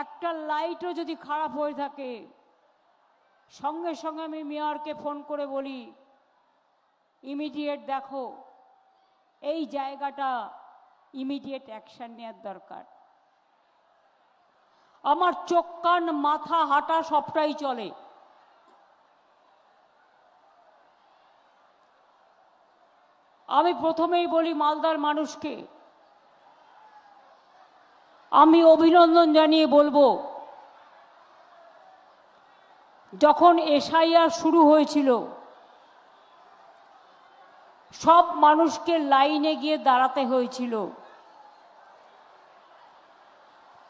একটা লাইটও যদি খারাপ হয়ে থাকে সঙ্গে সঙ্গে আমি মেয়রকে ফোন করে বলি ইমিডিয়েট দেখো এই জায়গাটা ইমিডিয়েট অ্যাকশন নেওয়ার দরকার। আমার চোখ কান মাথা হাঁটা সবটাই চলে। আমি প্রথমেই বলি মালদার মানুষকে আমি অভিনন্দন জানিয়ে বলবো, যখন এসআইআর শুরু হয়েছিল সব মানুষকে লাইনে গিয়ে দাঁড়াতে হয়েছিল,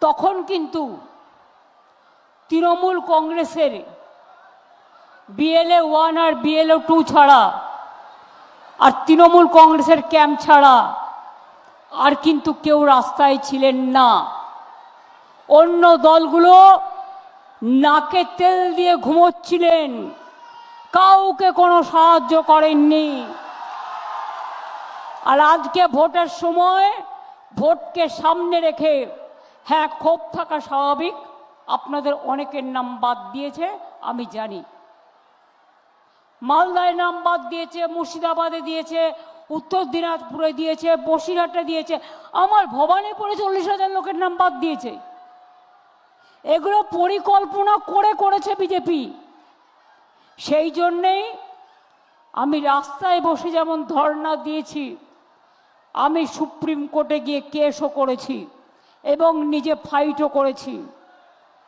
তখন কিন্তু তৃণমূল কংগ্রেসের BLA 1 আর BLA 2 ছাড়া আর তৃণমূল কংগ্রেসের ক্যাম্প ছাড়া আর কিন্তু কেউ রাস্তায় ছিলেন না। অন্য দলগুলো নাকে তেল দিয়ে ঘুমোচ্ছিলেন, কাউকে কোনো সাহায্য করেননি। আর আজকে ভোটের সময় ভোটকে সামনে রেখে হ্যাঁ ক্ষোভ থাকা স্বাভাবিক, আপনাদের অনেকের নাম বাদ দিয়েছে আমি জানি। মালদায় নাম বাদ দিয়েছে, মুর্শিদাবাদে দিয়েছে, উত্তর দিনাজপুরে দিয়েছে, বসিরহাটে দিয়েছে, আমার ভবানীপুরে 40,000 লোকের নাম বাদ দিয়েছে। এগুলো পরিকল্পনা করে করেছে বিজেপি। সেই জন্যেই আমি রাস্তায় বসে যেমন ধর্ণা দিয়েছি, আমি সুপ্রিম কোর্টে গিয়ে কেসও করেছি এবং নিজে ফাইটও করেছি।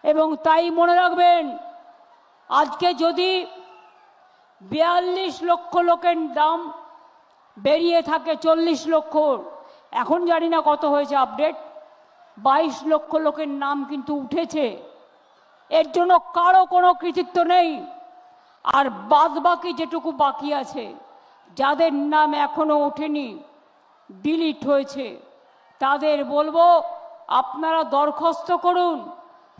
এবং তাই মনে রাখবেন, আজকে যদি 42 লক্ষ লোকের দাম বেরিয়ে থাকে 40 লক্ষ, এখন জানি না কত হয়েছে আপডেট, 22 লক্ষ লোকের নাম কিন্তু উঠেছে। এর জন্য কারো কোনো কৃতিত্ব নেই। আর বাদ বাকি যেটুকু বাকি আছে, যাদের নাম এখনো ওঠেনি, ডিলিট হয়েছে, তাদের বলবো আপনারা দরখাস্ত করুন।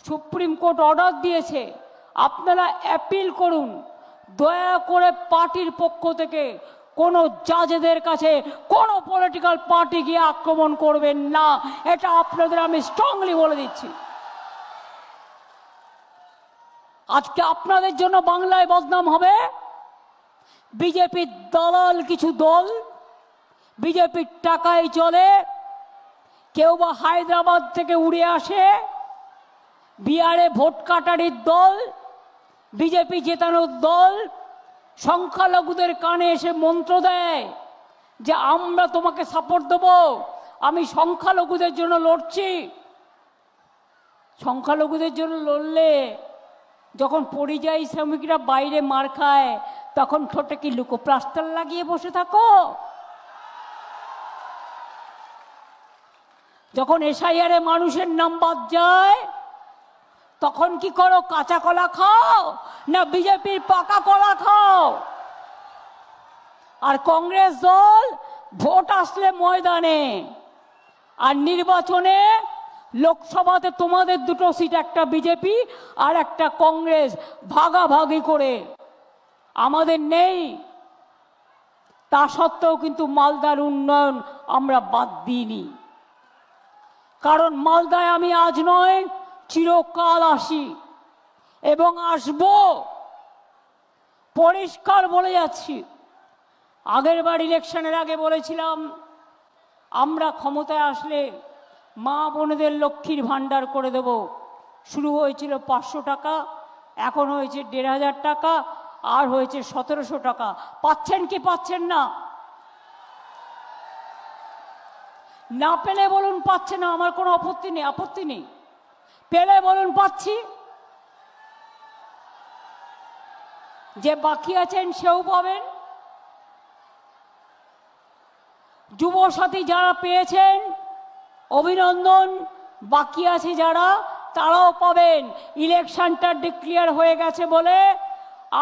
সুপ্রিম কোর্ট অর্ডার দিয়েছে, আপনারা অ্যাপিল করুন। দয়া করে পার্টির পক্ষ থেকে কোনো জাজেদের কাছে কোনো পলিটিক্যাল পার্টি গিয়ে আক্রমণ করবেন না, এটা আপনাদের আমি স্ট্রংলি বলে দিচ্ছি। আজকে আপনাদের জন্য বাংলায় বদনাম হবে। বিজেপির দালাল কিছু দল বিজেপির টাকায় চলে, কেউ বা হায়দ্রাবাদ থেকে উড়ে আসে, বিহারে ভোট কাটারির দল, বিজেপি জেতানোর দল সংখ্যালঘুদের কানে এসে মন্ত্র দেয় যে আমরা তোমাকে সাপোর্ট দেবো, আমি সংখ্যালঘুদের জন্য লড়ছি। সংখ্যালঘুদের জন্য লড়লে যখন পরিযায়ী শ্রমিকরা বাইরে মার খায় তখন ঠোঁটে কি লুকোপ্লাস্টার লাগিয়ে বসে থাকো? যখন এসআইআরে মানুষের নাম বাদ যায় তখন কি করো? কাঁচা কলা খাও না বিজেপির পাকা কলা খাও? আর কংগ্রেস দল ভোট আসলে ময়দানে, আর নির্বাচনে লোকসভাতে তোমাদের দুটো সিট, একটা বিজেপি আর একটা কংগ্রেস, ভাগাভাগি করে। আমাদের নেই। তা সত্ত্বেও কিন্তু মালদার উন্নয়ন আমরা বাদ দিইনি, কারণ মালদায় আমি আজ নয় চিরকাল আসি এবং আসব। পরিষ্কার বলে যাচ্ছি, আগের বার ইলেকশনের আগে বলেছিলাম আমরা ক্ষমতায় আসলে মা বোনেদের লক্ষ্মীর ভাণ্ডার করে দেব। শুরু হয়েছিল 500 টাকা, এখন হয়েছে 1,500 টাকা, আর হয়েছে 1700 টাকা। পাচ্ছেন কি পাচ্ছেন না? না পেলে বলুন পাচ্ছে না, আমার কোনো আপত্তি নেই। পেলে বলুন পাচ্ছি। যে বাকি আছেন সেও পাবেন। যুবসাথী যারা পেয়েছেন অভিনন্দন, বাকি আছে যারা তারাও পাবেন। ইলেকশনটা ডিক্লেয়ার হয়ে গেছে বলে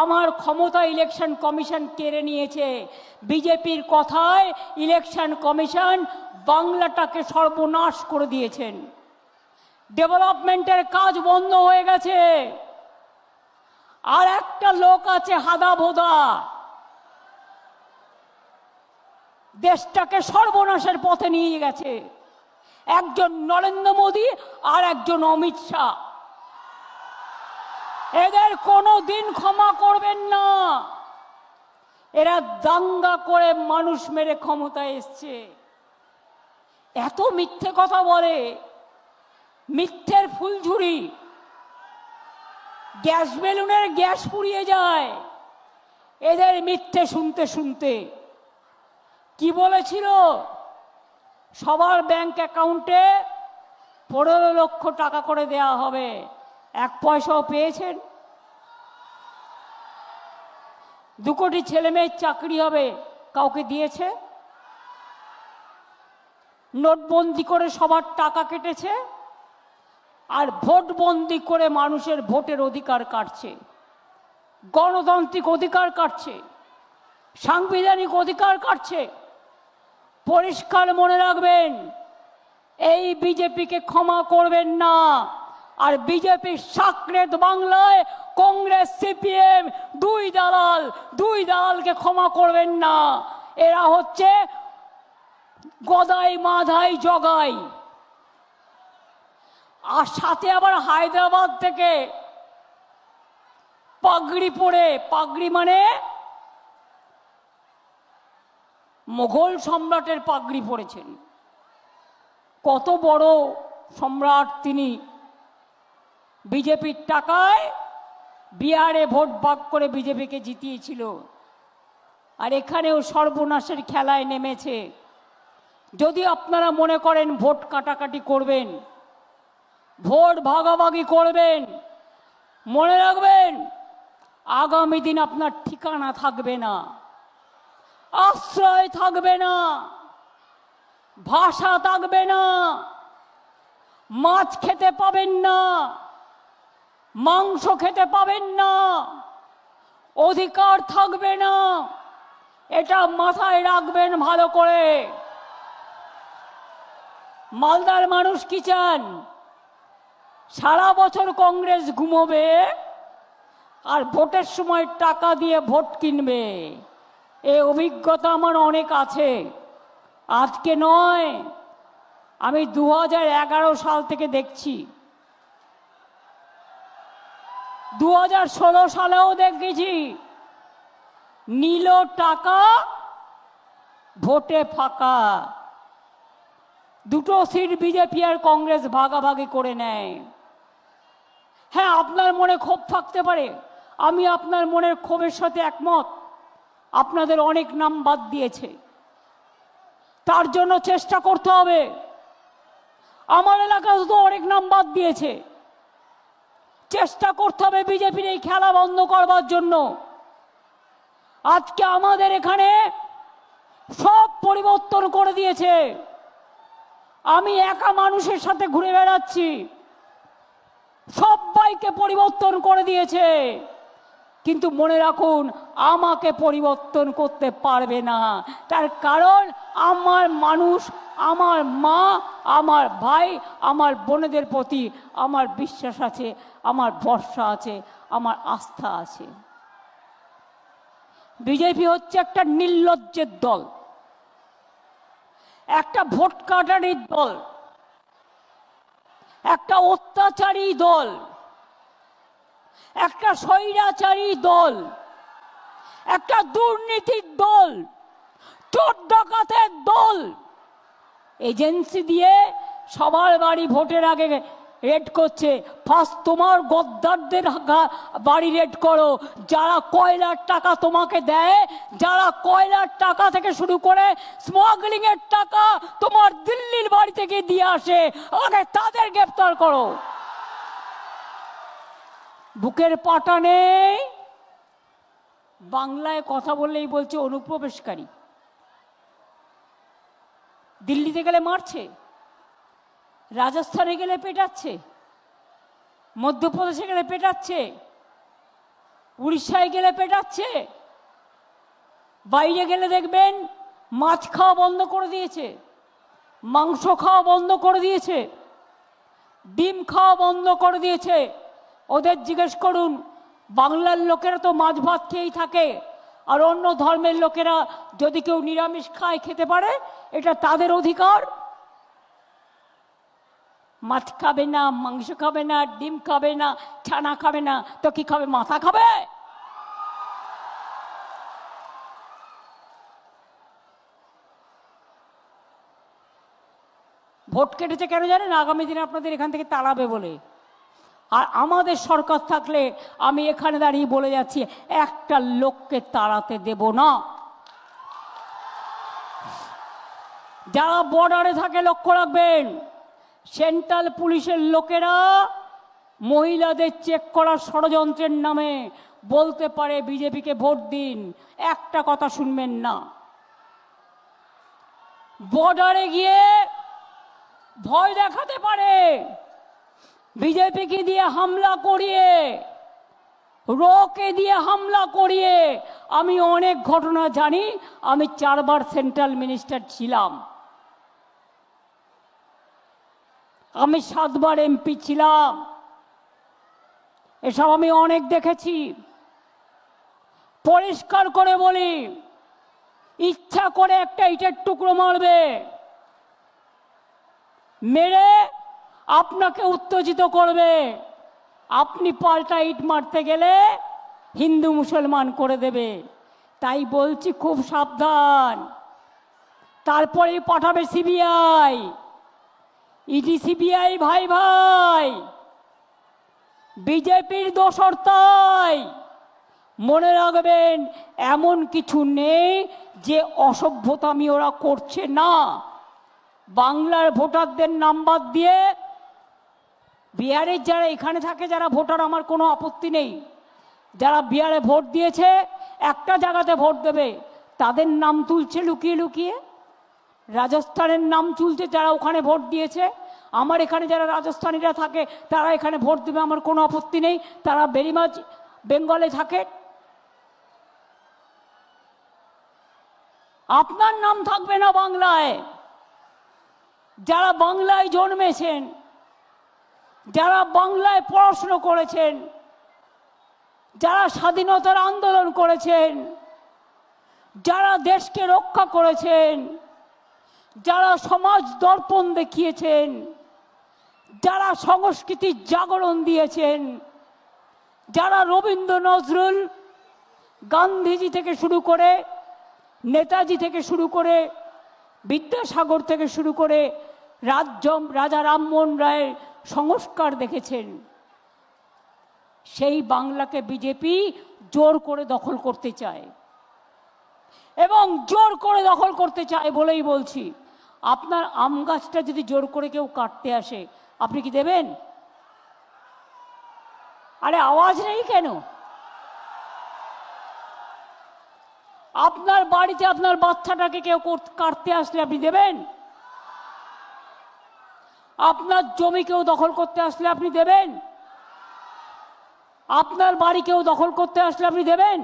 আমার ক্ষমতা ইলেকশন কমিশন কেড়ে নিয়েছে। বিজেপির কথায় ইলেকশন কমিশন বাংলাটাকে সর্বনাশ করে দিয়েছেন। ডেভেলপমেন্টের কাজ বন্ধ হয়ে গেছে। আর একটা লোক আছে হাদা ভোদা, দেশটাকে সর্বনাশের পথে নিয়ে গেছে। একজন নরেন্দ্র মোদী আর একজন অমিত শাহ। এদের কোনো দিন ক্ষমা করবেন না। এরা দাঙ্গা করে মানুষ মেরে ক্ষমতায় এসছে। এত মিথ্যে কথা বলে, মিথ্যের ফুলঝুরি, গ্যাস বেলুনের গ্যাস ফুরিয়ে যায় এদের মিথ্যে শুনতে শুনতে। কি বলেছিল? সবার ব্যাংক অ্যাকাউন্টে 15 লক্ষ টাকা করে দেয়া হবে। 1 পয়সাও পেয়েছেন? 2 কোটি ছেলে মেয়ের চাকরি হবে, কাউকে দিয়েছে? নোটবন্দি করে সবার টাকা কেটেছে, আর ভোট বন্দি করে মানুষের ভোটের অধিকার কাটছে, গণতান্ত্রিক অধিকার কাটছে, সাংবিধানিক অধিকার কাটছে। পরিষ্কার মনে রাখবেন, এই বিজেপিকে ক্ষমা করবেন না। আর বিজেপির সাকরেত বাংলায় কংগ্রেস সিপিএম দুই দালালকে ক্ষমা করবেন না। এরা হচ্ছে গদাই মাধাই জগাই। আর সাথে আবার হায়দ্রাবাদ থেকে পাগড়ি পরে, পাগড়ি মানে মোগল সম্রাটের পাগড়ি পরেছেন। কত বড় সম্রাট তিনি! বিজেপির টাকায় বিহারে ভোট ভাগ করে বিজেপিকে জিতিয়েছিল, আর এখানেও সর্বনাশের খেলায় নেমেছে। যদি আপনারা মনে করেন ভোট কাটাকাটি করবেন, ভোট ভাগাভাগি করবেন, মনে রাখবেন আগামী দিন আপনার ঠিকানা থাকবে না, আশ্রয় থাকবে না, ভাষা থাকবে না, মাছ খেতে পাবেন না, মাংস খেতে পাবেন না, অধিকার থাকবে না। এটা মাথায় রাখবেন ভালো করে। মালদার মানুষ কি চান? সারা বছর কংগ্রেস ঘুমোবে আর ভোটের সময় টাকা দিয়ে ভোট কিনবে। এই অভিজ্ঞতা আমার অনেক আছে, আজকে নয়, আমি 2011 সাল থেকে দেখছি, 2016 সালেও দেখেছি। নিল টাকা, ভোটে ফাঁকা। 2টো সিট বিজেপি আর কংগ্রেস ভাগাভাগি করে নেয়। হ্যাঁ, আপনার মনে ক্ষোভ থাকতে পারে, আমি আপনার মনের ক্ষোভের সাথে একমত। আপনাদের অনেক নাম বাদ দিয়েছে, তার জন্য চেষ্টা করতে হবে। আমার এলাকায় তো অনেক নাম বাদ দিয়েছে, চেষ্টা করতে হবে বিজেপির এই খেলা বন্ধ করবার জন্য। আজকে আমাদের এখানে সব পরিবর্তন করে দিয়েছে। আমি একা মানুষের সাথে ঘুরে বেড়াচ্ছি, সবাইকে পরিবর্তন করে দিয়েছে। কিন্তু মনে রাখুন, আমাকে পরিবর্তন করতে পারবে না। তার কারণ আমার মানুষ, আমার মা, আমার ভাই, আমার বোনেদের প্রতি আমার বিশ্বাস আছে, আমার ভরসা আছে, আমার আস্থা আছে। বিজেপি হচ্ছে একটা নির্লজ্জের দল, একটা ভোট কাটারির দল, একটা অত্যাচারী দল, একটা স্বৈরাচারী দল, একটা দুর্নীতির দল, চোর ডাকাতের দল। এজেন্সি দিয়ে সবার বাড়ি ভোটের আগে রেড করছে। ফার্স্ট তোমার গদ্দারদের বাড়ি রেড করো, যারা কয়লার টাকা তোমাকে দেয়, যারা কয়লার টাকা থেকে শুরু করে স্মাগলিং এর টাকা তোমার দিল্লির বাড়ি থেকে দিয়ে আসে, আগে তাদের গ্রেফতার করো। বুকের পাটা নেই, বাংলায় কথা বললেই বলছে অনুপ্রবেশকারী। দিল্লিতে গেলে মারছে, রাজস্থানে গেলে পেটাচ্ছে, মধ্যপ্রদেশে গেলে পেটাচ্ছে, উড়িষ্যায় গেলে পেটাচ্ছে। বাইরে গেলে দেখবেন মাছ খাওয়া বন্ধ করে দিয়েছে, মাংস খাওয়া বন্ধ করে দিয়েছে, ডিম খাওয়া বন্ধ করে দিয়েছে। ওদের জিজ্ঞেস করুন, বাংলার লোকেরা তো মাছ ভাত খেয়েই থাকে, আর অন্য ধর্মের লোকেরা যদি কেউ নিরামিষ খায় খেতে পারে, এটা তাদের অধিকার। মাছ খাবে না, মাংস খাবে না, ডিম খাবে না, ছানা খাবে না, তো কি খাবে? মাথা খাবে? ভোট কেটেছে কেন জানেন? আগামী দিনে আপনাদের এখান থেকে তাড়াবে বলে। আর আমাদের সরকার থাকলে আমি এখানে দাঁড়িয়ে বলে যাচ্ছি, একটা লোককে তাড়াতে দেব না। যারা বর্ডারে থাকে লক্ষ্য রাখবেন, সেন্ট্রাল পুলিশের লোকেরা মহিলাদের চেক করার ষড়যন্ত্রের নামে বলতে পারে বিজেপিকে ভোট দিন, একটা কথা শুনবেন না। বর্ডারে গিয়ে ভয় দেখাতে পারে, বিজেপিকে দিয়ে হামলা করিয়ে, রকে দিয়ে হামলা করিয়ে। আমি অনেক ঘটনা জানি, আমি 4 বার সেন্ট্রাল মিনিস্টার ছিলাম, আমি 7 বার এমপি ছিলাম, এসব আমি অনেক দেখেছি। পরিষ্কার করে বলি, ইচ্ছা করে একটা ইটের টুকরো মারবে, মেরে আপনাকে উত্তেজিত করবে, আপনি পাল্টা ইট মারতে গেলে হিন্দু মুসলমান করে দেবে। তাই বলছি খুব সাবধান। তারপরেই পাঠাবে সিবিআই, ইডি সিবিআই ভাই ভাই। বিজেপির দোসর তাই। মনে রাখবেন, এমন কিছু নেই যে অসভ্যতামি ওরা করছে না। বাংলার ভোটারদের নাম্বার দিয়ে বিহারের যারা এখানে থাকে যারা ভোটার, আমার কোনো আপত্তি নেই। যারা বিহারে ভোট দিয়েছে, একটা জায়গাতে ভোট দেবে, তাদের নাম তুলছে লুকিয়ে লুকিয়ে। রাজস্থানের নাম তুলছে যারা ওখানে ভোট দিয়েছে। আমার এখানে যারা রাজস্থানীরা থাকে তারা এখানে ভোট দেবে, আমার কোনো আপত্তি নেই। তারা ভেরি মাচ বেঙ্গলে থাকে। আপনার নাম থাকবে না বাংলায়। যারা বাংলায় জন্মেছেন, যারা বাংলায় পড়াশুনো করেছেন, যারা স্বাধীনতার আন্দোলন করেছেন, যারা দেশকে রক্ষা করেছেন, যারা সমাজ দর্পণ দেখিয়েছেন, যারা সংস্কৃতির জাগরণ দিয়েছেন, যারা রবীন্দ্র নজরুল, গান্ধীজি থেকে শুরু করে, নেতাজি থেকে শুরু করে, বিদ্যাসাগর থেকে শুরু করে রাজা রামমোহন রায়ের সংস্কার দেখেছেন, সেই বাংলাকে বিজেপি জোর করে দখল করতে চায়। এবং জোর করে দখল করতে চায় বলেই বলছি, আপনার আম গাছটা যদি জোর করে কেউ কাটতে আসে, আপনি কি দেবেন? আরে আওয়াজ নেই কেন? আপনার বাড়িতে আপনার বাচ্চাটাকে কেউ কাটতে আসলে আপনি দেবেন? আপনার জমি কেউ দখল করতে আসলে আপনি দেবেন? আপনার বাড়ি কেউ দখল করতে আসলে আপনি দেবেন?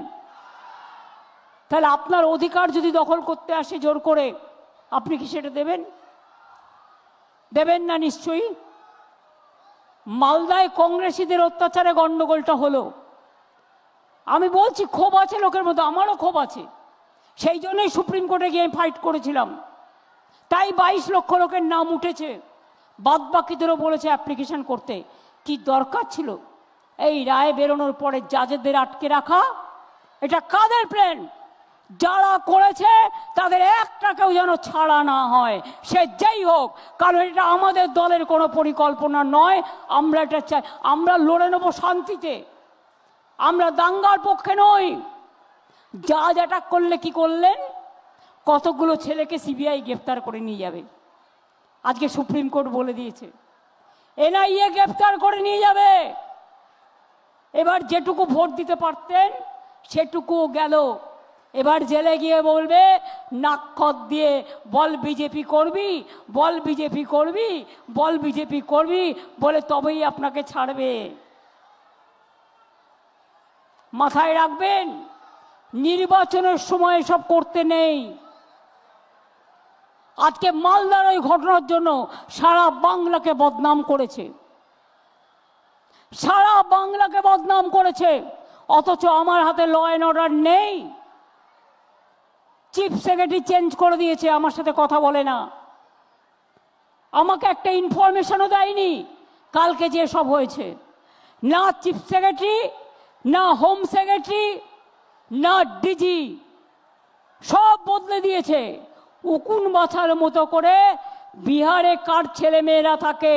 তাহলে আপনার অধিকার যদি দখল করতে আসে জোর করে, আপনি কি সেটা দেবেন? দেবেন না নিশ্চয়ই। মালদায় কংগ্রেসীদের অত্যাচারে গন্ডগোলটা হলো। আমি বলছি ক্ষোভ আছে লোকের মধ্যে, আমারও ক্ষোভ আছে। সেই জন্যই সুপ্রিম কোর্টে গিয়ে আমি ফাইট করেছিলাম। তাই 22 লক্ষ লোকের নাম উঠেছে, বাদ বাকিদেরও বলেছে অ্যাপ্লিকেশন করতে। কি দরকার ছিল এই রায় বেরোনোর পরে জাজেদের আটকে রাখা? এটা কাদের প্ল্যান? যারা করেছে তাদের একটা কেউ যেন ছাড়া না হয়, সে যেই হোক। কারণ এটা আমাদের দলের কোনো পরিকল্পনা নয়। আমরা এটা চাই, আমরা লড়ে নেব শান্তিতে, আমরা দাঙ্গার পক্ষে নই। জাজ অ্যাটাক করলে কি করলেন? কতগুলো ছেলেকে সিবিআই গ্রেফতার করে নিয়ে যাবে। আজকে সুপ্রিম কোর্ট বলে দিয়েছে এনআইএ গ্রেফতার করে নিয়ে যাবে। এবার যেটুকু ভোট দিতে পারতেন সেটুকুও গেল। এবার জেলে গিয়ে বলবে নাক দিয়ে, বল বিজেপি করবি, বল বিজেপি করবি, বল বিজেপি করবি বলে তবেই আপনাকে ছাড়বে। মাথায় রাখবেন, নির্বাচনের সময় সব করতে নেই। আজকে মালদার ওই ঘটনার জন্য সারা বাংলাকে বদনাম করেছে, সারা বাংলাকে বদনাম করেছে। অথচ আমার হাতে ল অ্যান্ড অর্ডার নেই। চিফ সেক্রেটারি চেঞ্জ করে দিয়েছে, আমার সাথে কথা বলে না। আমাকে একটা ইনফরমেশনও দেয়নি কালকে যে সব হয়েছে। না চিফ সেক্রেটারি, না হোম সেক্রেটারি, না ডিজি, সব বদলে দিয়েছে। উকুন বাছার মতো করে বিহারে কার ছেলে মেয়েরা থাকে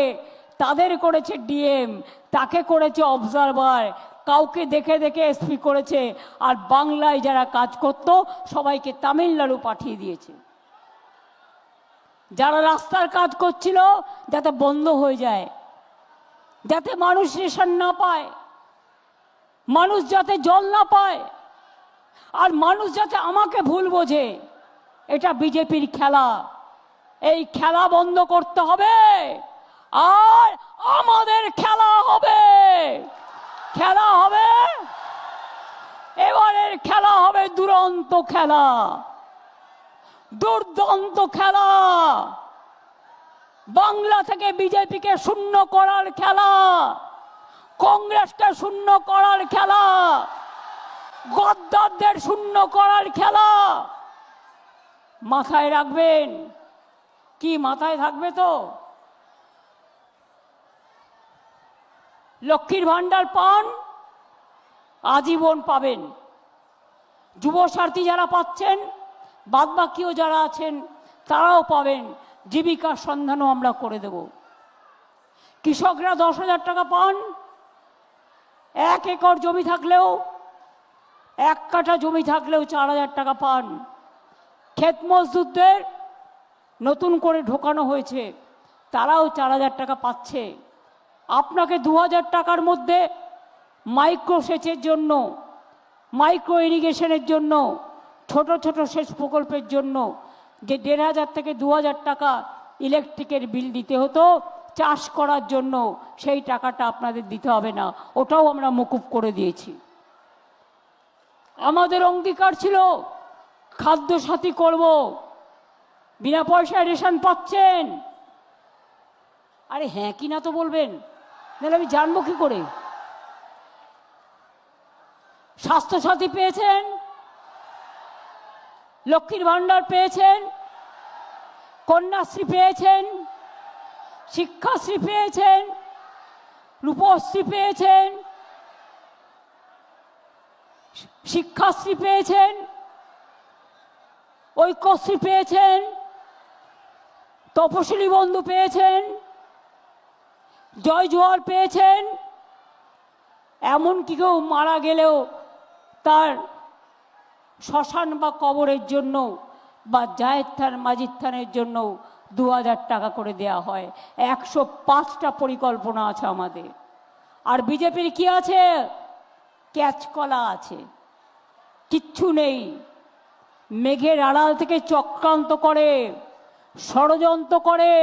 তাদের করেছে ডিএম, তাকে করেছে অবজারভার, কাউকে দেখে দেখে এসপি করেছে, আর বাংলায় যারা কাজ করত সবাইকে তামিলনাড়ু পাঠিয়ে দিয়েছে। যারা রাস্তার কাজ করছিল যাতে বন্ধ হয়ে যায়, যাতে মানুষ রেশন না পায়, মানুষ যাতে জল না পায়, আর মানুষ যাতে আমাকে ভুল বোঝে, এটা বিজেপির খেলা। এই খেলা বন্ধ করতে হবে, আর আমাদের খেলা হবে। খেলা হবে, এবারের খেলা হবে দুরন্ত খেলা, দুর্দান্ত খেলা। বাংলা থেকে বিজেপিকে শূন্য করার খেলা, কংগ্রেসকে শূন্য করার খেলা, গদ্দারদের শূন্য করার খেলা। মাথায় রাখবেন। কি মাথায় থাকবে তো? লক্ষ্মীর ভান্ডার পান, আজীবন পাবেন। যুবসাথী যারা পাচ্ছেন, বাদবাকিও যারা আছেন তারাও পাবেন। জীবিকার সন্ধানও আমরা করে দেব। কৃষকরা 10,000 টাকা পান। 1 একর জমি থাকলেও, 1 কাঠা জমি থাকলেও 4,000 টাকা পান। ক্ষেত মজদুরদের নতুন করে ঢোকানো হয়েছে, তারাও 4,000 টাকা পাচ্ছে। আপনাকে 2,000 টাকার মধ্যে মাইক্রো সেচের জন্য, মাইক্রো ইরিগেশনের জন্য, ছোট ছোট সেচ প্রকল্পের জন্য যে 1,500 থেকে 2,000 টাকা ইলেকট্রিকের বিল দিতে হতো চাষ করার জন্য, সেই টাকাটা আপনাদের দিতে হবে না, ওটাও আমরা মকুব করে দিয়েছি। আমাদের অঙ্গীকার ছিল খাদ্য সাথী করব। বিনা পয়সায় রেশন পাচ্ছেন? আরে হ্যাঁ কি না তো বলবেন, নাহলে আমি জানবো কি করে? স্বাস্থ্যসাথী পেয়েছেন, লক্ষ্মীর ভান্ডার পেয়েছেন, কন্যাশ্রী পেয়েছেন, শিক্ষাশ্রী পেয়েছেন, রূপশ্রী পেয়েছেন, শিক্ষাশ্রী পেয়েছেন, ঐক্যশ্রী পেয়েছেন, তপশিলি বন্ধু পেয়েছেন, জয় জোয়ার পেয়েছেন। এমনকি কেউ মারা গেলেও তার শ্মশান বা কবরের জন্য বা জায়ের থান মাজিদ থানের জন্য 2,000 টাকা করে দেয়া হয়। 105টা পরিকল্পনা আছে আমাদের। আর বিজেপির কি আছে? ক্যাচকলা আছে, কিচ্ছু নেই। মেঘের আড়াল থেকে চক্রান্ত করে, ষড়যন্ত্র করে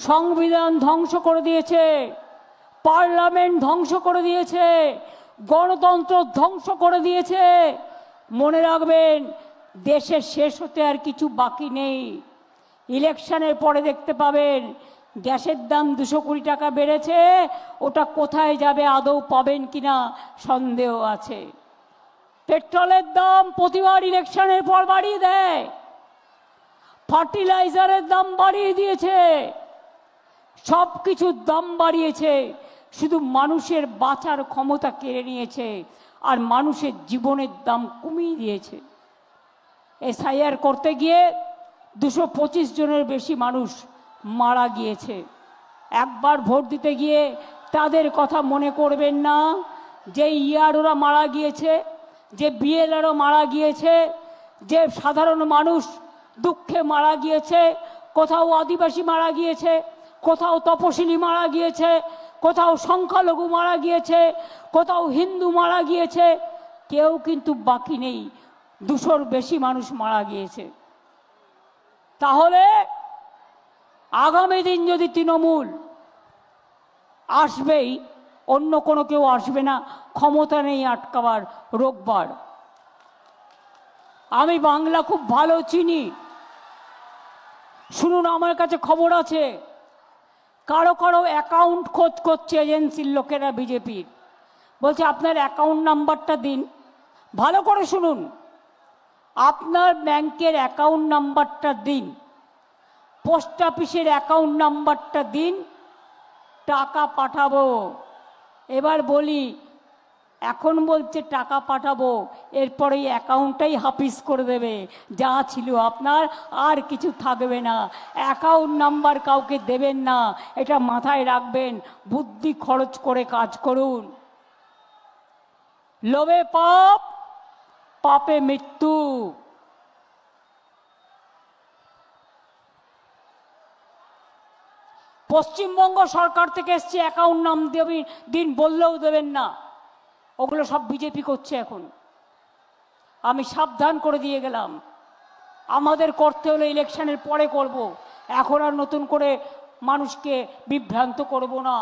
সংবিধান ধ্বংস করে দিয়েছে, পার্লামেন্ট ধ্বংস করে দিয়েছে, গণতন্ত্র ধ্বংস করে দিয়েছে। মনে রাখবেন, দেশের শেষ হতে আর কিছু বাকি নেই। ইলেকশনের পরে দেখতে পাবেন গ্যাসের দাম 220 টাকা বেড়েছে, ওটা কোথায় যাবে আদৌ পাবেন কিনা সন্দেহ আছে। পেট্রোলের দাম প্রতিবার ইলেকশনের পর বাড়িয়ে দেয়, ফার্টিলাইজারের দাম বাড়িয়ে দিয়েছে, সব কিছুর দাম বাড়িয়েছে, শুধু মানুষের বাঁচার ক্ষমতা কেড়ে নিয়েছে আর মানুষের জীবনের দাম কমিয়ে দিয়েছে। এসআইআর করতে গিয়ে 225 জনের বেশি মানুষ মারা গিয়েছে। একবার ভোট দিতে গিয়ে তাদের কথা মনে করবেন না, যে ইয়ারওরা মারা গিয়েছে, যে বিএলআরও মারা গিয়েছে, যে সাধারণ মানুষ দুঃখে মারা গিয়েছে। কোথাও আদিবাসী মারা গিয়েছে, কোথাও তপশিলি মারা গিয়েছে, কোথাও সংখ্যালঘু মারা গিয়েছে, কোথাও হিন্দু মারা গিয়েছে, কেউ কিন্তু বাকি নেই। 200-র বেশি মানুষ মারা গিয়েছে। তাহলে আগামী দিন যদি তৃণমূল আসবেই, অন্য কোনো কেউ আসবে না, ক্ষমতা নেই আটকাবার, রোববার। আমি বাংলা খুব ভালো চিনি। শুনুন, আমার কাছে খবর আছে, কারো কারো অ্যাকাউন্ট খোঁজ করছে এজেন্সির লোকেরা বিজেপির। বলছে আপনার অ্যাকাউন্ট নাম্বারটা দিন। ভালো করে শুনুন, আপনার ব্যাংকের অ্যাকাউন্ট নাম্বারটা দিন, পোস্ট অফিসের অ্যাকাউন্ট নাম্বারটা দিন, টাকা পাঠাবো। এবার বলি, এখন বলছে টাকা পাঠাবো, এরপরে এই অ্যাকাউন্টটাই হাফিস করে দেবে, যা ছিল আপনার আর কিছু থাকবে না। অ্যাকাউন্ট নাম্বার কাউকে দেবেন না, এটা মাথায় রাখবেন। বুদ্ধি খরচ করে কাজ করুন। লোভে পাপ, পাপে মৃত্যু। পশ্চিমবঙ্গ সরকার থেকে এসছে, অ্যাকাউন্ট নাম দিন বললেও দেবেন না। ওগুলো সব বিজেপি করছে এখন। আমি সাবধান করে দিয়ে গেলাম, আমাদের করতে হলে ইলেকশনের পরে করব, এখন আর নতুন করে মানুষকে বিভ্রান্ত করব না।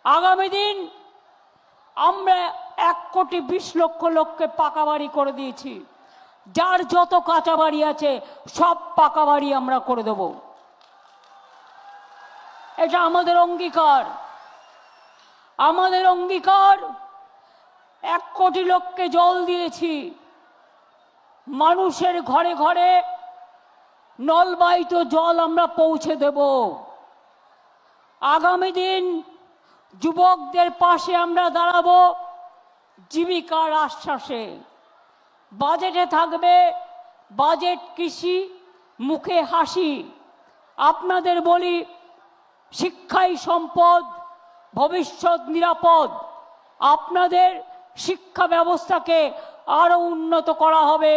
আগামী দিন আমরা 1,20,00,000 লোককে পাকা বাড়ি করে দিয়েছি। যার যত কাঁচা বাড়ি আছে সব পাকা বাড়ি আমরা করে দেব। এটা আমাদের অঙ্গীকার। আমাদের অঙ্গীকার। 1 কোটি লোককে জল দিয়েছি, মানুষের ঘরে ঘরে নলবাহিত জল আমরা পৌঁছে দেব। আগামী দিন যুবকদের পাশে আমরা দাঁড়াবো জীবিকার আশ্বাসে। বাজেটে থাকবে বাজেট কৃষি, মুখে হাসি। আপনাদের বলি, শিক্ষাই সম্পদ, ভবিষ্যৎ নিরাপদ। আপনাদের শিক্ষা ব্যবস্থাকে আরও উন্নত করা হবে,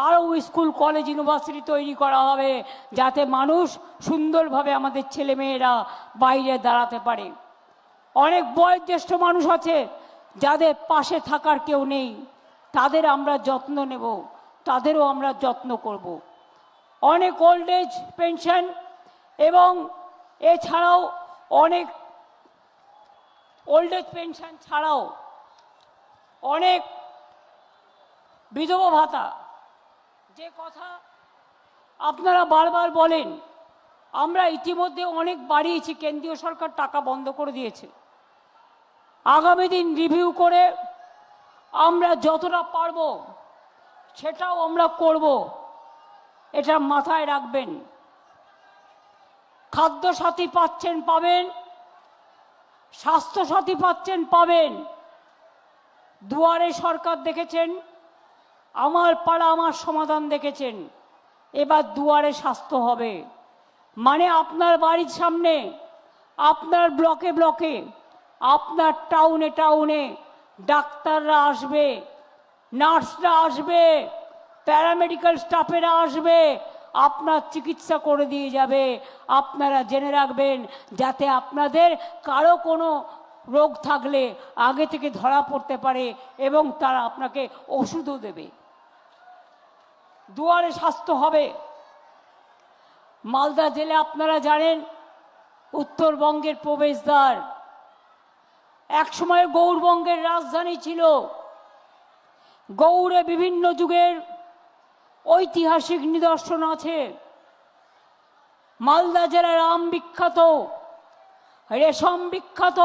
আরও স্কুল কলেজ ইউনিভার্সিটি তৈরি করা হবে, যাতে মানুষ সুন্দরভাবে আমাদের ছেলেমেয়েরা বাইরে দাঁড়াতে পারে। অনেক বয়োজ্যেষ্ঠ মানুষ আছে যাদের পাশে থাকার কেউ নেই, তাদের আমরা যত্ন নেব, তাদেরও আমরা যত্ন করব। অনেক ওল্ড এজ পেনশন এবং এছাড়াও অনেক ওল্ড এজ পেনশন ছাড়াও অনেক বিধবা ভাতা, যে কথা আপনারা বারবার বলেন, আমরা ইতিমধ্যে অনেক বাড়িয়েছি, কেন্দ্রীয় সরকার টাকা বন্ধ করে দিয়েছে। আগামী দিন রিভিউ করে আমরা যতটা পারব সেটাও আমরা করব, এটা মাথায় রাখবেন। খাদ্য সাথী পাচ্ছেন, পাবেন, স্বাস্থ্য সাথী পাচ্ছেন, পাবেন। দুয়ারে সরকার দেখেছেন, আমার পাড়া আমার সমাধান দেখেছেন, এবার দুয়ারে স্বাস্থ্য হবে। মানে আপনার বাড়ির সামনে, আপনার ব্লকে ব্লকে, আপনার টাউনে টাউনে ডাক্তাররা আসবে, নার্সরা আসবে, প্যারামেডিক্যাল স্টাফেরা আসবে, আপনার চিকিৎসা করে দিয়ে যাবে। আপনারা জেনে রাখবেন, যাতে আপনাদের কারো কোনো রোগ থাকলে আগে থেকে ধরা পড়তে পারে এবং তারা আপনাকে ওষুধও দেবে। দুয়ারে স্বাস্থ্য হবে। মালদা জেলা আপনারা জানেন উত্তরবঙ্গের প্রবেশদ্বার, একসময় গৌড়বঙ্গের রাজধানী ছিল। গৌড়ে বিভিন্ন যুগের ঐতিহাসিক নিদর্শন আছে। মালদা জেলার আম বিখ্যাত, রেশম বিখ্যাত,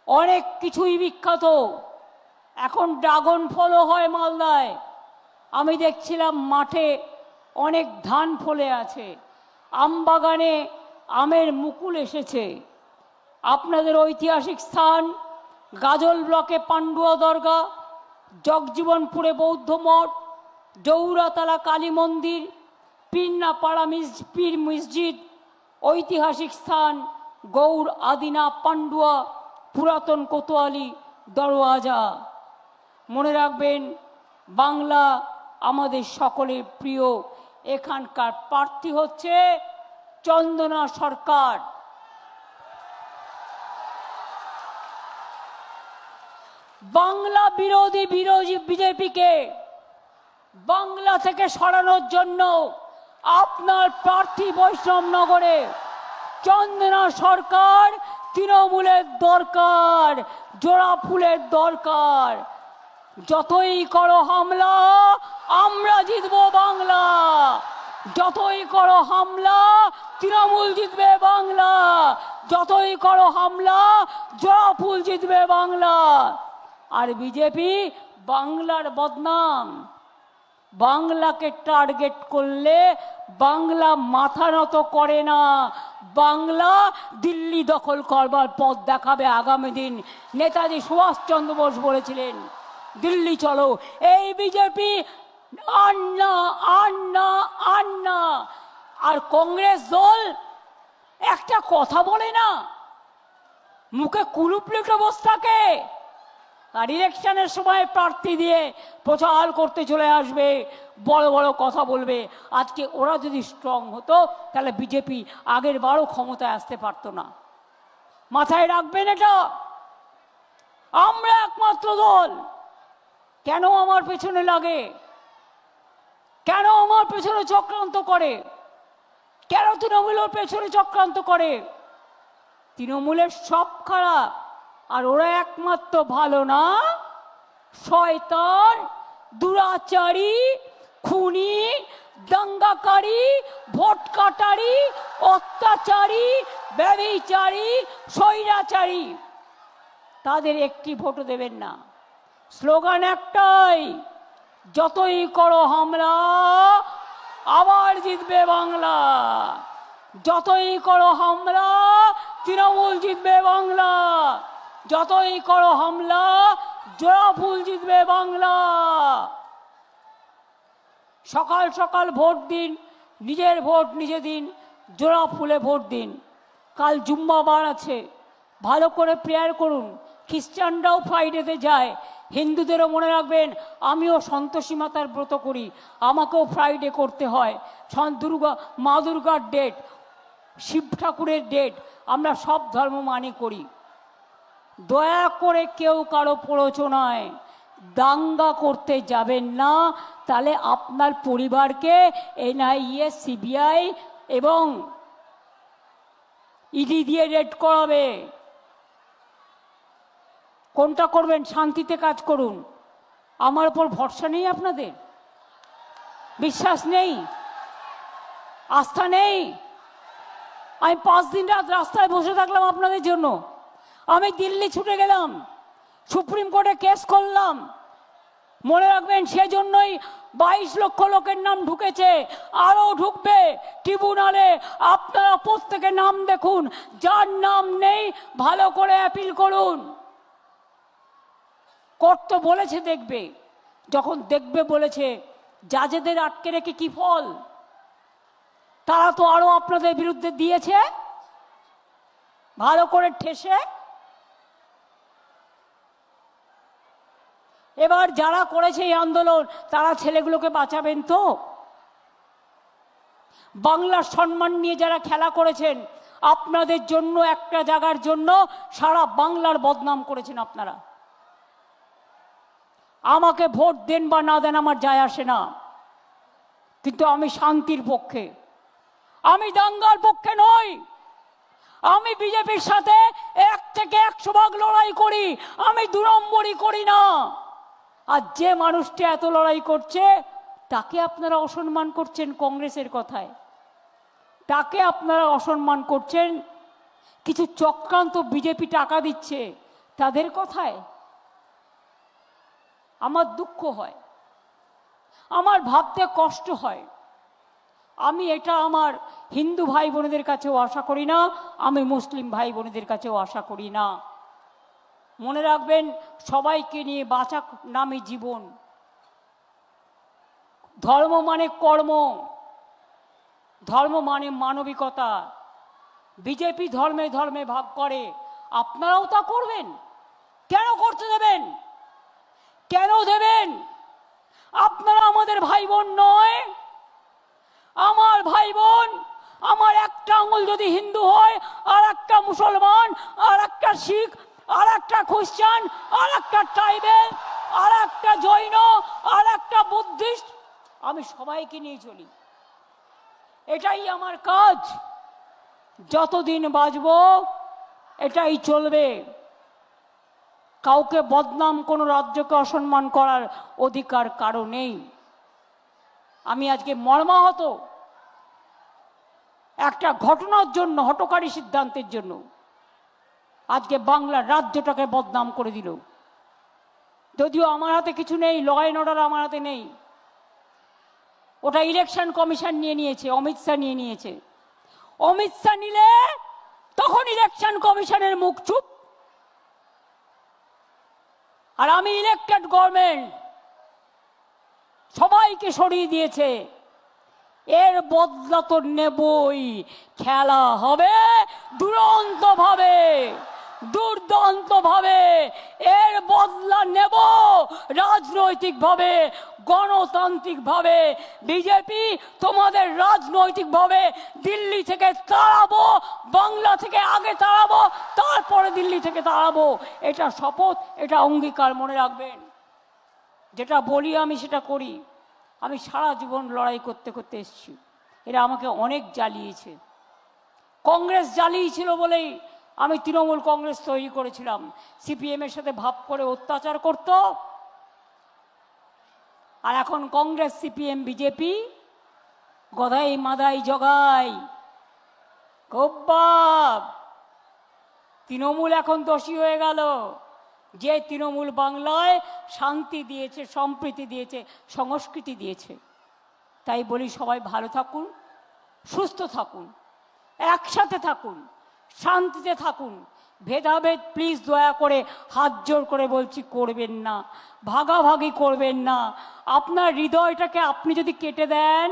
অনেক কিছুই বিখ্যাত। এখন ড্রাগন ফলও হয় মালদায়। আমি দেখছিলাম মাঠে অনেক ধান ফলে আছে, আম বাগানে আমের মুকুল এসেছে। আপনাদের ঐতিহাসিক স্থান গাজল ব্লকে পান্ডুয়া দরগা, জগজীবনপুরে বৌদ্ধ মঠ, জৌরাতলা কালী মন্দির, পীরনাপাড়া পীর মসজিদ, ঐতিহাসিক স্থান গৌড় আদিনা পান্ডুয়া, পুরাতন কোতোয়ালি দরওয়াজা। মনে রাখবেন, বাংলা আমাদের সকলের প্রিয়। এখানকার প্রার্থী হচ্ছে চন্দনা সরকার। বাংলা বিরোধী বিজেপিকে বাংলা থেকে সরানোর জন্য আপনার প্রার্থী বৈষ্ণবনগরে চন্দনা সরকার তৃণমূলের দরকার, জোড়া ফুলের দরকার। যতই করো হামলা আমরা জিতবো বাংলা, যতই করো হামলা তৃণমূল জিতবে বাংলা, যতই করো হামলা জোড়া ফুল জিতবে বাংলা। আর বিজেপি বাংলার বদনাম। বাংলাকে টার্গেট করলে বাংলা মাথা নত করে না, বাংলা দিল্লি দখল করবার পথ দেখাবে আগামী দিন। নেতাজি সুভাষচন্দ্র বোস বলেছিলেন দিল্লি চলো, এই বিজেপি আন্না আন্না আন্না। আর কংগ্রেস দল একটা কথা বলে না, মুখে কুলুপ লিখে বসে থাকে, আর ইলেকশনের সময় প্রার্থী দিয়ে প্রচার করতে চলে আসবে, বড় বড় কথা বলবে। আজকে ওরা যদি স্ট্রং হতো তাহলে বিজেপি আগের বারও ক্ষমতায় আসতে পারতো না। মাথায় রাখবেন এটা। আমরা একমাত্র দল। কেন আমার পেছনে লাগে? কেন আমার পেছনে চক্রান্ত করে? কেন তৃণমূলের পেছনে চক্রান্ত করে? তৃণমূলের সব খারাপ, আর ওরা একমাত্র ভালো না। শয়তান, দুরাচারী, খুনি, দাঙ্গাকারী, ভোট কাটারি, অত্যাচারী, ব্যভিচারী, স্বৈরাচারী, তাদের একটি ভোটও দেবেন না। স্লোগান একটাই, যতই করো হামলা আবার জিতবে বাংলা। যতই করো হামলা তৃণমূল জিতবে বাংলা। যতই করো হামলা জোড়া ফুল জিতবে বাংলা। সকাল সকাল ভোট দিন, নিজের ভোট নিজে দিন, জোড়া ফুলে ভোট দিন। কাল জুম্মাবার আছে, ভালো করে প্রেয়ার করুন। খ্রিস্টানরাও ফ্রাইডেতে যায়, হিন্দুদেরও মনে রাখবেন আমিও সন্তোষী মাতার ব্রত করি, আমাকেও ফ্রাইডে করতে হয়। মা দুর্গার ডেট, শিব ঠাকুরের ডেট, আমরা সব ধর্ম মানি করি। দয়া করে কেউ কারো প্ররোচনায় দাঙ্গা করতে যাবেন না, তাহলে আপনার পরিবারকে এনআইএ, সিবিআই এবং ইডি দিয়ে রেড করাবে। কোনটা করবেন? শান্তিতে কাজ করুন। আমার উপর ভরসা নেই, আপনাদের বিশ্বাস নেই, আস্থা নেই। আমি 5 দিন রাত রাস্তায় বসে থাকলাম আপনাদের জন্য। আমি দিল্লি ছুটে গেলাম, সুপ্রিম কোর্টে কেস করলাম। মনে রাখবেন সেজন্যই 22 লক্ষ লোকের নাম ঢুকেছে, আরও ঢুকবে ট্রিব্যুনালে। আপনারা প্রত্যেকের নাম দেখুন, যার নাম নেই ভালো করে অ্যাপিল করুন। কোর্ট তো বলেছে দেখবে, যখন দেখবে বলেছে, জাজেদের আটকে রেখে কি ফল? তারা তো আরো আপনাদের বিরুদ্ধে দিয়েছে ভালো করে ঠেসে। এবার যারা করেছে এই আন্দোলন, তারা ছেলেগুলোকে বাঁচাবেন তো? বাংলার সম্মান নিয়ে যারা খেলা করেছেন, আপনাদের জন্য একটা জায়গার জন্য সারা বাংলার বদনাম করেছেন আপনারা। আমাকে ভোট দেন বা না দেন আমার যায় আসে না, কিন্তু আমি শান্তির পক্ষে, আমি দাঙ্গার পক্ষে নই। আমি বিজেপির সাথে 1 থেকে 100 ভাগ লড়াই করি, আমি 2 নম্বরই করি না। আর যে মানুষটি এত লড়াই করছে তাকে আপনারা অসম্মান করছেন কংগ্রেসের কথায়, তাকে আপনারা অসম্মান করছেন কিছু চক্রান্ত বিজেপি টাকা দিচ্ছে তাদের কথায়। আমার দুঃখ হয়, আমার ভাবতে কষ্ট হয়। আমি এটা আমার হিন্দু ভাই বোনেদের কাছেও আশা করি না, আমি মুসলিম ভাই বোনেদের কাছেও আশা করি না। মনে রাখবেন, সবাইকে নিয়ে বাঁচা নামে জীবন। ধর্ম মানে কর্ম, ধর্ম মানে মানবিকতা। বিজেপি ধর্মে ধর্মে ভাগ করে, আপনারাও তা করবেন। কেন করতে দেবেন? কেন দেবেন? আপনারা আমাদের ভাই বোন নয়? আমার ভাই বোন, আমার একটা আঙুল যদি হিন্দু হয়, আর একটা মুসলমান, আর একটা শিখ, আর একটা খ্রিস্টান, আর একটা ট্রাইবেল, আর একটা জৈন, আর একটা বুদ্ধিস্ট, আমি সবাইকে নিয়ে চলি। এটাই আমার কাজ। যতদিন বাঁচব এটাই চলবে। কাউকে বদনাম, কোনো রাজ্যকে অসম্মান করার অধিকার কারো নেই। আমি আজকে মর্মাহত একটা ঘটনার জন্য, হঠকারী সিদ্ধান্তের জন্য আজকে বাংলার রাজ্যটাকে বদনাম করে দিল। যদিও আমার হাতে কিছু নেই, ল অ্যান্ড অর্ডার আমার হাতে নেই, ওটা ইলেকশন কমিশন নিয়ে নিয়েছে, অমিত শাহ নিয়ে নিয়েছে। অমিত শাহ নিলে তখন ইলেকশন কমিশনের মুখ চুপ। আর আমি ইলেক্টেড গভর্নমেন্ট, সবাইকে সরিয়ে দিয়েছে, এর বদলা তো নেবই। খেলা হবে দুরন্ত ভাবে, দুর্দান্ত ভাবে। এর বদলা নেব রাজনৈতিক ভাবে, গণতান্ত্রিক ভাবে। বিজেপি তোমাদের রাজনৈতিক ভাবে দিল্লি থেকে তাড়াবো, বাংলা থেকে আগে তাড়াবো, তারপরে দিল্লি থেকে তাড়াবো। এটা শপথ, এটা অঙ্গীকার, মনে রাখবেন। যেটা বলি আমি সেটা করি। আমি সারা জীবন লড়াই করতে করতে এসেছি। এরা আমাকে অনেক জ্বালিয়েছে। কংগ্রেস জ্বালিয়েছিল বলেই আমি তৃণমূল কংগ্রেস তৈরি করেছিলাম। সিপিএম এর সাথে ভাব করে অত্যাচার করত। আর এখন কংগ্রেস, সিপিএম, বিজেপি গদাই মাদাই জগাই খুব বাপ। তৃণমূল এখন দোষী হয়ে গেল। যে তৃণমূল বাংলায় শান্তি দিয়েছে, সম্প্রীতি দিয়েছে, সংস্কৃতি দিয়েছে। তাই বলি সবাই ভালো থাকুন, সুস্থ থাকুন, একসাথে থাকুন, শান্তিতে থাকুন। ভেদাভেদ প্লিজ দয়া করে হাত জোর করে বলছি করবেন না, ভাগাভাগি করবেন না। আপনার হৃদয়টাকে আপনি যদি কেটে দেন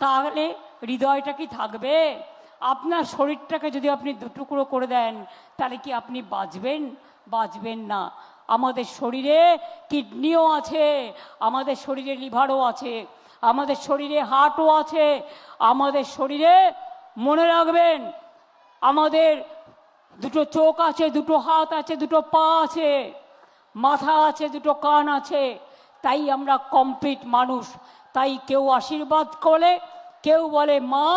তাহলে হৃদয়টা কি থাকবে? আপনার শরীরটাকে যদি আপনি দুটুকরো করে দেন তাহলে কি আপনি বাঁচবেন? বাঁচবেন না। আমাদের শরীরে কিডনিও আছে, আমাদের শরীরে লিভারও আছে, আমাদের শরীরে হার্টও আছে, আমাদের শরীরে মনে রাখবেন আমাদের দুটো চোখ আছে, দুটো হাত আছে, দুটো পা আছে, মাথা আছে, দুটো কান আছে। তাই আমরা কমপ্লিট মানুষ। তাই কেউ আশীর্বাদ করে, কেউ বলে মা,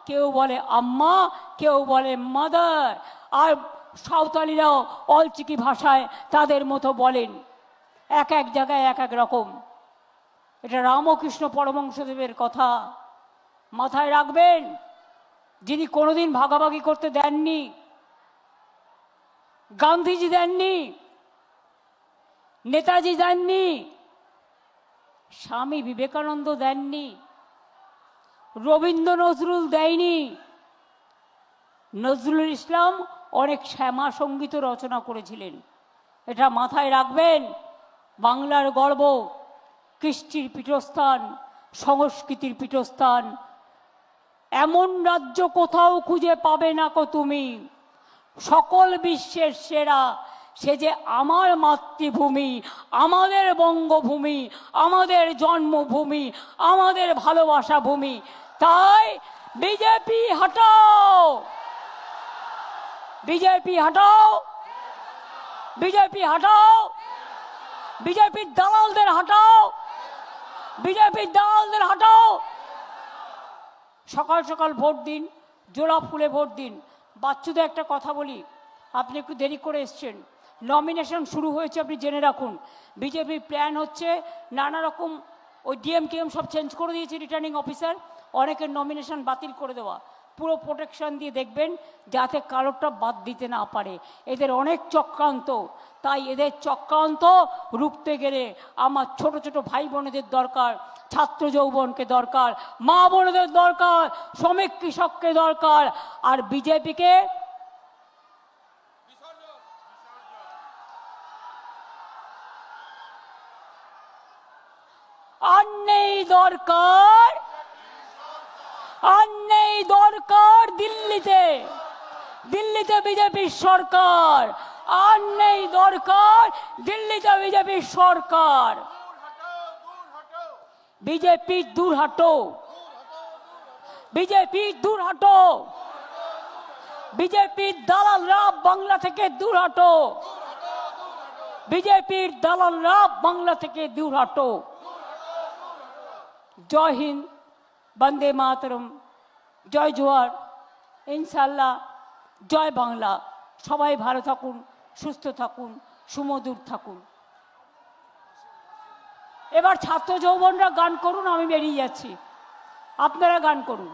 কেউ বলে আম্মা, কেউ বলে মাদার। আর সাঁওতালিরাও অলচিকি ভাষায় তাদের মতো বলেন। এক এক জায়গায় এক এক রকম। এটা রামকৃষ্ণ পরমহংসদেবের কথা, মাথায় রাখবেন। যিনি কোনোদিন ভাগাভাগি করতে দেননি, গান্ধীজি দেননি, নেতাজি দেননি, স্বামী বিবেকানন্দ দেননি, রবীন্দ্র নজরুল দেয়নি। নজরুল ইসলাম অনেক শ্যামা সঙ্গীত রচনা করেছিলেন। এটা মাথায় রাখবেন। বাংলার গর্ব, কৃষ্টির পীঠস্থান, সংস্কৃতির পীঠস্থান। এমন রাজ্য কোথাও খুঁজে পাবে না কো তুমি, সকল বিশ্বের সেরা। সে যে আমার মাতৃভূমি, আমাদের বঙ্গভূমি, আমাদের জন্মভূমি, আমাদের ভালোবাসা ভূমি। তাই বিজেপি হটাও, বিজেপি হটাও, বিজেপি হটাও, বিজেপির দালালদের হটাও, বিজেপির দালালদের হটাও। সকাল সকাল ভোট দিন, জোড়া ফুলে ভোট দিন। বাচ্চুদের একটা কথা বলি, আপনি একটু দেরি করে এসছেন। নমিনেশন শুরু হয়েছে, আপনি জেনে রাখুন। বিজেপির প্ল্যান হচ্ছে নানা রকম, ওই ডিএম সব চেঞ্জ করে দিয়েছে রিটার্নিং অফিসার, অনেকের নমিনেশন বাতিল করে দেওয়া। পুরো প্রোটেকশন দিয়ে দেখবেন যাতে কারোরটা বাদ দিতে না পারে। এদের অনেক চক্রান্ত। তাই এদের চক্রান্ত রুখতে গেলে আমার ছোট ছোট ভাই বোনেদের দরকার, ছাত্র যৌবনকে দরকার, মা বোনেদের দরকার, শ্রমিক কৃষককে দরকার। আর বিজেপিকে আর নেই দরকার, আর নেই দরকার দিল্লিতে, দিল্লিতে বিজেপির সরকার। আর নেই দরকার দিল্লিতে বিজেপির সরকার। বিজেপি দূর হাটো, বিজেপি দূর হাটো, বিজেপির দালালরা বাংলা থেকে দূর হাটো, বিজেপির দালালরা বাংলা থেকে দূর হাটো। জয় হিন্দ, বন্দে মাতরম, জয় জোয়ার, ইনশাল্লাহ জয় বাংলা। সবাই ভালো থাকুন, সুস্থ থাকুন, সুমধুর থাকুন। এবার ছাত্র যৌবনরা গান করুন, আমি বেরিয়ে যাচ্ছি, আপনারা গান করুন।